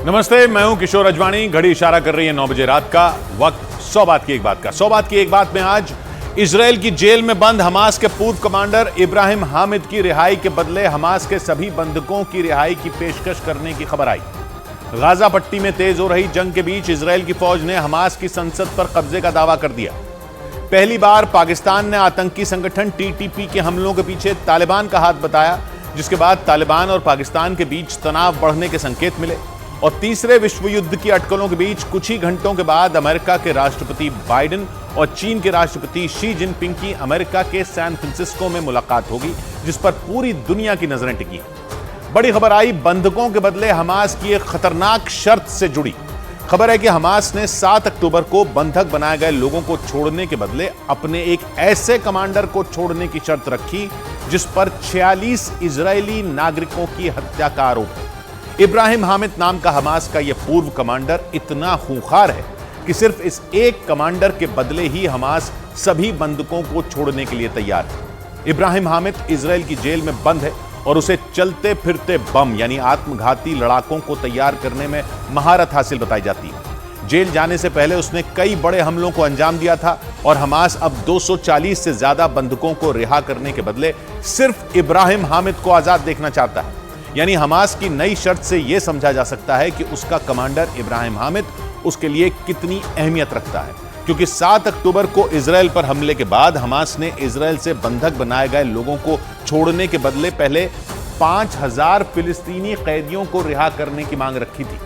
नमस्ते, मैं हूं किशोर अजवाणी। घड़ी इशारा कर रही है 9 बजे रात का। वक्त 100 बात की एक बात का। 100 बात की एक बात में आज इजराइल की जेल में बंद हमास के पूर्व कमांडर इब्राहिम हामिद की रिहाई के बदले हमास के सभी बंधकों की रिहाई की पेशकश करने की खबर आई। गाजा पट्टी में तेज हो रही जंग के बीच इजराइल की फौज ने हमास की संसद पर कब्जे का दावा कर दिया। पहली बार पाकिस्तान ने आतंकी संगठन टीटीपी के हमलों के पीछे तालिबान का हाथ बताया, जिसके बाद तालिबान और पाकिस्तान के बीच तनाव बढ़ने के संकेत मिले। और तीसरे विश्व युद्ध की अटकलों के बीच कुछ ही घंटों के बाद अमेरिका के राष्ट्रपति बाइडेन और चीन के राष्ट्रपति शी जिनपिंग की अमेरिका के सैन फ्रांसिस्को में मुलाकात होगी, जिस पर पूरी दुनिया की नजरें टिकी हैं। बड़ी खबर आई बंधकों के बदले हमास की एक खतरनाक शर्त से जुड़ी। खबर है कि हमास ने 7 अक्टूबर को बंधक बनाए गए लोगों को छोड़ने के बदले अपने एक ऐसे कमांडर को छोड़ने की शर्त रखी जिस पर 46 इजरायली नागरिकों की हत्या का आरोप है। इब्राहिम हामिद नाम का हमास का यह पूर्व कमांडर इतना खूंखार है कि सिर्फ इस एक कमांडर के बदले ही हमास सभी बंधकों को छोड़ने के लिए तैयार है। इब्राहिम हामिद इजराइल की जेल में बंद है और उसे चलते फिरते बम यानी आत्मघाती लड़ाकों को तैयार करने में महारत हासिल बताई जाती है। जेल जाने से पहले उसने कई बड़े हमलों को अंजाम दिया था और हमास अब 240 से ज्यादा बंधकों को रिहा करने के बदले सिर्फ इब्राहिम हामिद को आजाद देखना चाहता है। यानी हमास की नई शर्त से यह समझा जा सकता है कि उसका कमांडर इब्राहिम हामिद उसके लिए कितनी अहमियत रखता है, क्योंकि 7 अक्टूबर को इजराइल पर हमले के बाद हमास ने इजराइल से बंधक बनाए गए लोगों को छोड़ने के बदले पहले 5000 फिलिस्तीनी कैदियों को रिहा करने की मांग रखी थी,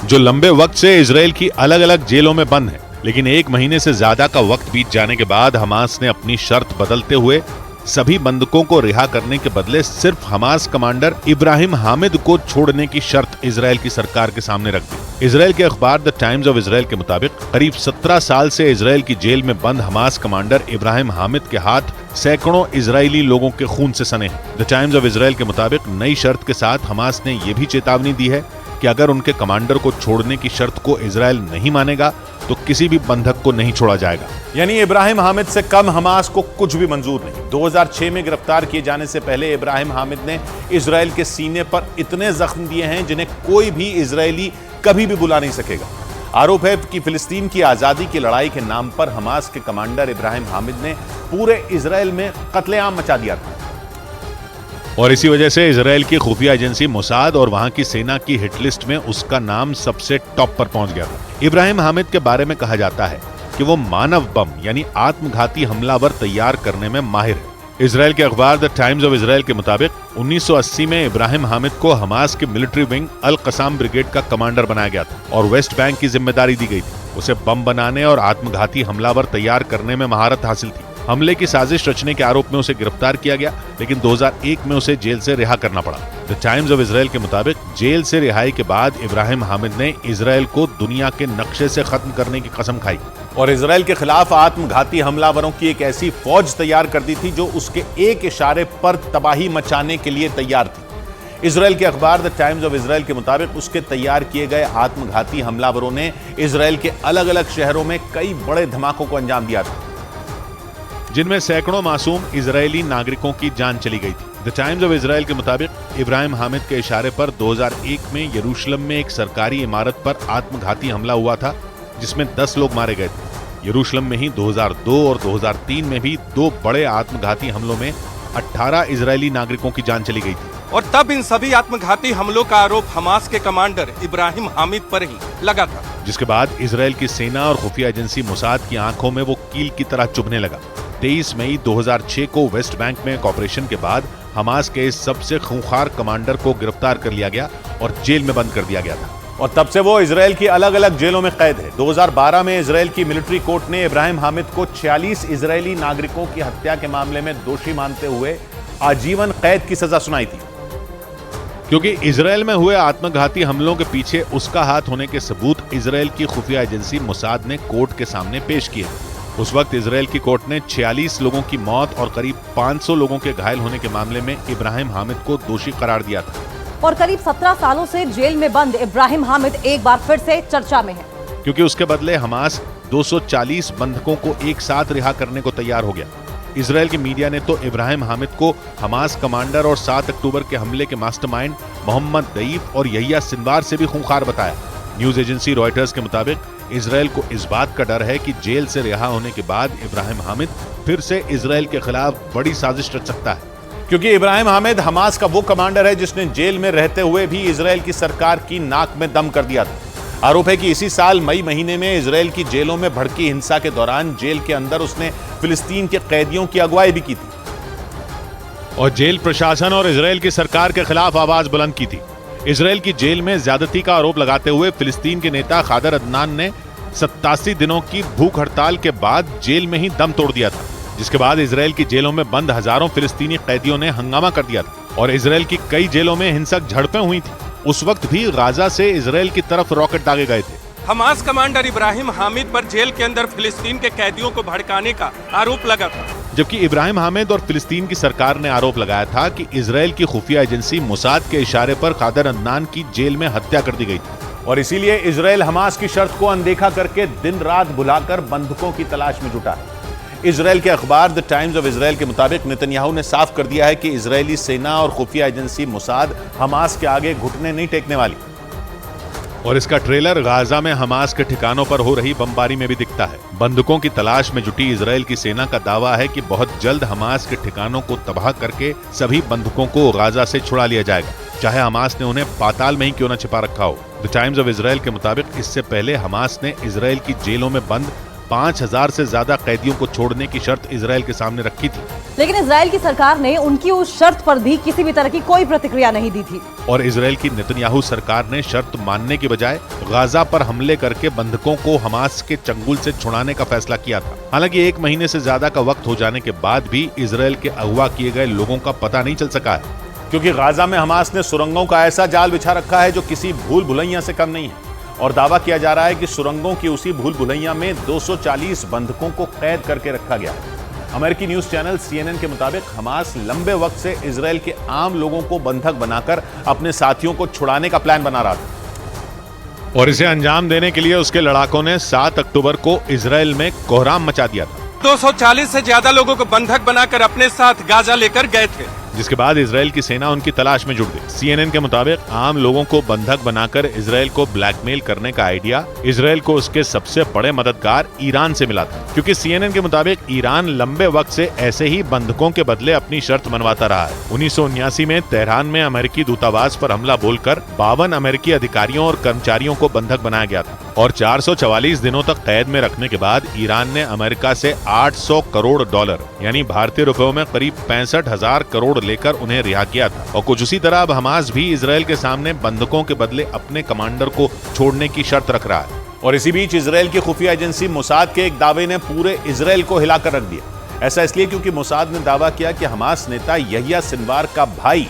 जो लंबे वक्त से इजराइल की अलग अलग जेलों में बंद है। लेकिन 1 महीने से ज्यादा का वक्त बीत जाने के बाद हमास ने अपनी शर्त बदलते हुए सभी बंधकों को रिहा करने के बदले सिर्फ हमास कमांडर इब्राहिम हामिद को छोड़ने की शर्त इजराइल की सरकार के सामने रख दी। इजराइल के अखबार द टाइम्स ऑफ इजराइल के मुताबिक करीब 17 साल से इजराइल की जेल में बंद हमास कमांडर इब्राहिम हामिद के हाथ सैकड़ों इजरायली लोगों के खून से सने हैं। द टाइम्स ऑफ इजराइल के मुताबिक नई शर्त के साथ हमास ने यह भी चेतावनी दी है कि अगर उनके कमांडर को छोड़ने की शर्त को इजराइल नहीं मानेगा तो किसी भी बंधक को नहीं छोड़ा जाएगा। यानी इब्राहिम हामिद से कम हमास को कुछ भी मंजूर नहीं। 2006 में गिरफ्तार किए जाने से पहले इब्राहिम हामिद ने इजराइल के सीने पर इतने जख्म दिए हैं जिन्हें कोई भी इजरायली कभी भी भुला नहीं सकेगा। आरोप है कि फिलिस्तीन की आजादी की लड़ाई के नाम पर हमास के कमांडर इब्राहिम हामिद ने पूरे इजराइल में कत्लेआम मचा दिया था और इसी वजह से इजराइल की खुफिया एजेंसी मोसाद और वहां की सेना की हिट लिस्ट में उसका नाम सबसे टॉप पर पहुंच गया था। इब्राहिम हामिद के बारे में कहा जाता है कि वो मानव बम यानी आत्मघाती हमलावर तैयार करने में माहिर है। इजराइल के अखबार द टाइम्स ऑफ इजराइल के मुताबिक 1980 में इब्राहिम हामिद को हमास के मिलिट्री विंग अल कसाम ब्रिगेड का कमांडर बनाया गया था और वेस्ट बैंक की जिम्मेदारी दी गई थी। उसे बम बनाने और आत्मघाती हमलावर तैयार करने में महारत हासिल थी। हमले की साजिश रचने के आरोप में उसे गिरफ्तार किया गया, लेकिन 2001 में उसे जेल से रिहा करना पड़ा। द टाइम्स ऑफ इजराइल के मुताबिक जेल से रिहाई के बाद इब्राहिम हामिद ने इजराइल को दुनिया के नक्शे से खत्म करने की कसम खाई और इजराइल के खिलाफ आत्मघाती हमलावरों की एक ऐसी फौज तैयार कर दी थी जो उसके एक इशारे पर तबाही मचाने के लिए तैयार थी। इजराइल के अखबार द टाइम्स ऑफ इजराइल के मुताबिक उसके तैयार किए गए आत्मघाती हमलावरों ने इजराइल के अलग अलग शहरों में कई बड़े धमाकों को अंजाम दिया था, जिनमें सैकड़ों मासूम इजरायली नागरिकों की जान चली गई थी। द टाइम्स ऑफ इजराइल के मुताबिक इब्राहिम हामिद के इशारे पर 2001 में यरूशलेम में एक सरकारी इमारत पर आत्मघाती हमला हुआ था, जिसमें 10 लोग मारे गए थे। यरूशलेम में ही 2002 और 2003 में भी 2 बड़े आत्मघाती हमलों में 18 इजरायली नागरिकों की जान चली गई थी। और तब इन सभी आत्मघाती हमलों का आरोप हमास के कमांडर इब्राहिम हामिद पर ही लगा था, जिसके बाद इजराइल की सेना और खुफिया एजेंसी मोसाद की आंखों में वो कील की तरह चुभने लगा। 23 मई 2006 को वेस्ट बैंक में एक ऑपरेशन के बाद हमास के इस सबसे खूंखार कमांडर को गिरफ्तार कर लिया गया और जेल में बंद कर दिया गया था और तब से वो इजराइल की अलग अलग जेलों में कैद है। 2012 में इजराइल की मिलिट्री कोर्ट ने इब्राहिम हामिद को 46 इजरायली नागरिकों की हत्या के मामले में दोषी मानते हुए आजीवन कैद की सजा सुनाई थी, क्योंकि इजराइल में हुए आत्मघाती हमलों के पीछे उसका हाथ होने के सबूत इजराइल की खुफिया एजेंसी मोसाद ने कोर्ट के सामने पेश किए। उस वक्त इजराइल की कोर्ट ने 46 लोगों की मौत और करीब 500 लोगों के घायल होने के मामले में इब्राहिम हामिद को दोषी करार दिया था और करीब 17 सालों से जेल में बंद इब्राहिम हामिद एक बार फिर से चर्चा में है, क्योंकि उसके बदले हमास 240 बंधकों को एक साथ रिहा करने को तैयार हो गया। इजराइल के मीडिया ने तो इब्राहिम हामिद को हमास कमांडर और 7 अक्टूबर के हमले के मास्टरमाइंड मोहम्मद दईफ और यहिया सिनवार से भी खूंखार बताया। न्यूज एजेंसी रॉयटर्स के मुताबिक इजराइल को इस बात का डर है कि जेल से रिहा होने के बाद इब्राहिम हामिद फिर से इजराइल के खिलाफ बड़ी साजिश रच सकता है, क्योंकि इब्राहिम हामिद हमास का वो कमांडर है जिसने जेल में रहते हुए भी इजराइल की सरकार की नाक में दम कर दिया था। आरोप है कि इसी साल मई महीने में इजराइल की जेलों में भड़की हिंसा के दौरान जेल के अंदर उसने फिलिस्तीन के कैदियों की अगुवाई भी की थी और जेल प्रशासन और इजराइल की सरकार के खिलाफ आवाज बुलंद की थी। इजराइल की जेल में ज्यादती का आरोप लगाते हुए फिलिस्तीन के नेता खादर अदनान ने 87 दिनों की भूख हड़ताल के बाद जेल में ही दम तोड़ दिया था, जिसके बाद इजराइल की जेलों में बंद हजारों फिलिस्तीनी कैदियों ने हंगामा कर दिया था और इजराइल की कई जेलों में हिंसक झड़पें हुई थी। उस वक्त भी गाजा से इजराइल की तरफ रॉकेट दागे गए थे। हमास कमांडर इब्राहिम हामिद पर जेल के अंदर फिलिस्तीन के कैदियों को भड़काने का आरोप लगा था, जबकि इब्राहिम हामिद और फिलिस्तीन की सरकार ने आरोप लगाया था कि इजराइल की खुफिया एजेंसी मोसाद के इशारे पर खादर अदनान की जेल में हत्या कर दी गई थी और इसीलिए इजराइल हमास की शर्त को अनदेखा करके दिन रात बुलाकर बंधकों की तलाश में जुटा है। इजराइल के अखबार द टाइम्स ऑफ इजराइल के मुताबिक नेतन्याहू ने साफ कर दिया है कि इजरायली सेना और खुफिया एजेंसी मोसाद हमास के आगे घुटने नहीं टेकने वाली और इसका ट्रेलर गाजा में हमास के ठिकानों पर हो रही बमबारी में भी दिखता है। बंधकों की तलाश में जुटी इजराइल की सेना का दावा है कि बहुत जल्द हमास के ठिकानों को तबाह करके सभी बंधकों को गाजा से छुड़ा लिया जाएगा, चाहे हमास ने उन्हें पाताल में ही क्यों न छिपा रखा हो। द टाइम्स ऑफ इजराइल के मुताबिक इससे पहले हमास ने इजराइल की जेलों में बंद 5000 से ज्यादा कैदियों को छोड़ने की शर्त इजराइल के सामने रखी थी, लेकिन इजराइल की सरकार ने उनकी उस शर्त पर भी किसी भी तरह की कोई प्रतिक्रिया नहीं दी थी और इजराइल की नेतन्याहू सरकार ने शर्त मानने की बजाय गाजा पर हमले करके बंधकों को हमास के चंगुल से छुड़ाने का फैसला किया था। हालांकि 1 महीने से ज्यादा का वक्त हो जाने के बाद भी इजराइल के अगवा किए गए लोगों का पता नहीं चल सका है, क्योंकि गाजा में हमास ने सुरंगों का ऐसा जाल बिछा रखा है जो किसी भूल भुलैया से कम नहीं है और दावा किया जा रहा है कि सुरंगों की उसी भूल भुलैया में 240 बंधकों को कैद करके रखा गया। अमेरिकी न्यूज चैनल CNN के मुताबिक हमास लंबे वक्त से इजराइल के आम लोगों को बंधक बनाकर अपने साथियों को छुड़ाने का प्लान बना रहा था और इसे अंजाम देने के लिए उसके लड़ाकों ने 7 अक्टूबर को इजराइल में कोहराम मचा दिया था। 240 से ज्यादा लोगों को बंधक बनाकर अपने साथ गाजा लेकर गए थे, जिसके बाद इजराइल की सेना उनकी तलाश में जुट गई। CNN के मुताबिक आम लोगों को बंधक बनाकर इजराइल को ब्लैकमेल करने का आइडिया इजराइल को उसके सबसे बड़े मददगार ईरान से मिला था, क्योंकि CNN के मुताबिक ईरान लंबे वक्त से ऐसे ही बंधकों के बदले अपनी शर्त मनवाता रहा है। 1979 में तेहरान में अमेरिकी दूतावास पर हमला बोलकर 52 अमेरिकी अधिकारियों और कर्मचारियों को बंधक बनाया गया था और 444 दिनों तक कैद में रखने के बाद ईरान ने अमेरिका से $800 करोड़ यानी भारतीय रुपयों में करीब 65,000 करोड़ लेकर उन्हें रिहा किया था। और कुछ उसी तरह अब हमास भी इजराइल के सामने बंधकों के बदले अपने कमांडर को छोड़ने की शर्त रख रहा है और इसी बीच इजराइल की खुफिया एजेंसी मोसाद के एक दावे ने पूरे इजराइल को हिलाकर रख दिया। ऐसा इसलिए क्योंकि मोसाद ने दावा किया कि हमास नेता यहिया सिनवार का भाई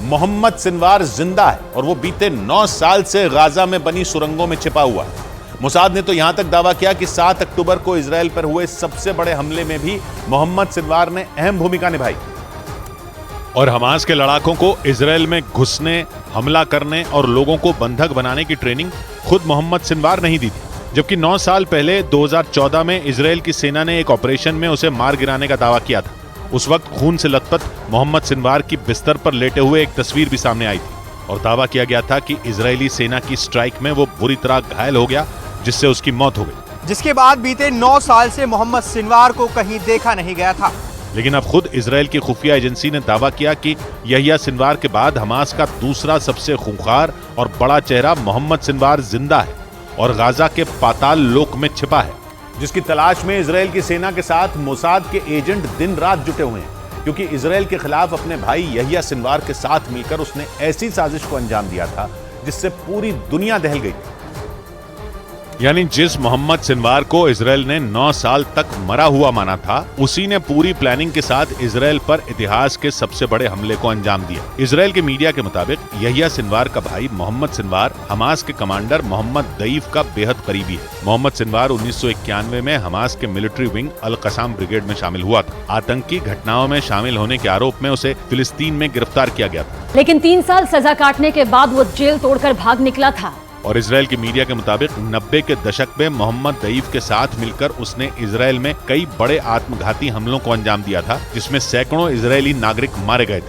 मोहम्मद सिनवार जिंदा है और वो बीते 9 साल से गाजा में बनी सुरंगों में छिपा हुआ है। मोसाद ने तो यहां तक दावा किया कि 7 अक्टूबर को इजराइल पर हुए सबसे बड़े हमले में भी मोहम्मद सिनवार ने अहम भूमिका निभाई और हमास के लड़ाकों को इजराइल में घुसने, हमला करने और लोगों को बंधक बनाने की ट्रेनिंग खुद मोहम्मद सिनवार नहीं दी थी, जबकि 9 साल पहले 2014 में इजराइल की सेना ने एक ऑपरेशन में उसे मार गिराने का दावा किया था। उस वक्त खून से लथपथ मोहम्मद सिनवार की बिस्तर पर लेटे हुए एक तस्वीर भी सामने आई थी और दावा किया गया था कि इजरायली सेना की स्ट्राइक में वो बुरी तरह घायल हो गया, जिससे उसकी मौत हो गई, जिसके बाद बीते 9 साल से मोहम्मद सिनवार को कहीं देखा नहीं गया था। लेकिन अब खुद इजराइल की खुफिया एजेंसी ने दावा किया कि यहिया सिनवार के बाद हमास का दूसरा सबसे खूंखार और बड़ा चेहरा मोहम्मद सिनवार जिंदा है और गाजा के पाताल लोक में छिपा है, जिसकी तलाश में इजराइल की सेना के साथ मोसाद के एजेंट दिन रात जुटे हुए हैं, क्योंकि इजराइल के खिलाफ अपने भाई यहिया सिनवार के साथ मिलकर उसने ऐसी साजिश को अंजाम दिया था जिससे पूरी दुनिया दहल गई थी। यानी जिस मोहम्मद सिनवार को इजराइल ने 9 साल तक मरा हुआ माना था, उसी ने पूरी प्लानिंग के साथ इजराइल पर इतिहास के सबसे बड़े हमले को अंजाम दिया। इजराइल के मीडिया के मुताबिक यहिया सिनवार का भाई मोहम्मद सिनवार हमास के कमांडर मोहम्मद दईफ का बेहद करीबी है। मोहम्मद सिनवार 1991 में हमास के मिलिट्री विंग अल कसाम ब्रिगेड में शामिल हुआ था। आतंकी घटनाओं में शामिल होने के आरोप में उसे फिलिस्तीन में गिरफ्तार किया गया था, लेकिन 3 साल सजा काटने के बाद वो जेल तोड़कर भाग निकला था। और इसराइल की मीडिया के मुताबिक 90 के दशक में मोहम्मद दईफ के साथ मिलकर उसने इसराइल में कई बड़े आत्मघाती हमलों को अंजाम दिया था, जिसमें सैकड़ों इजरायली नागरिक मारे गए थे।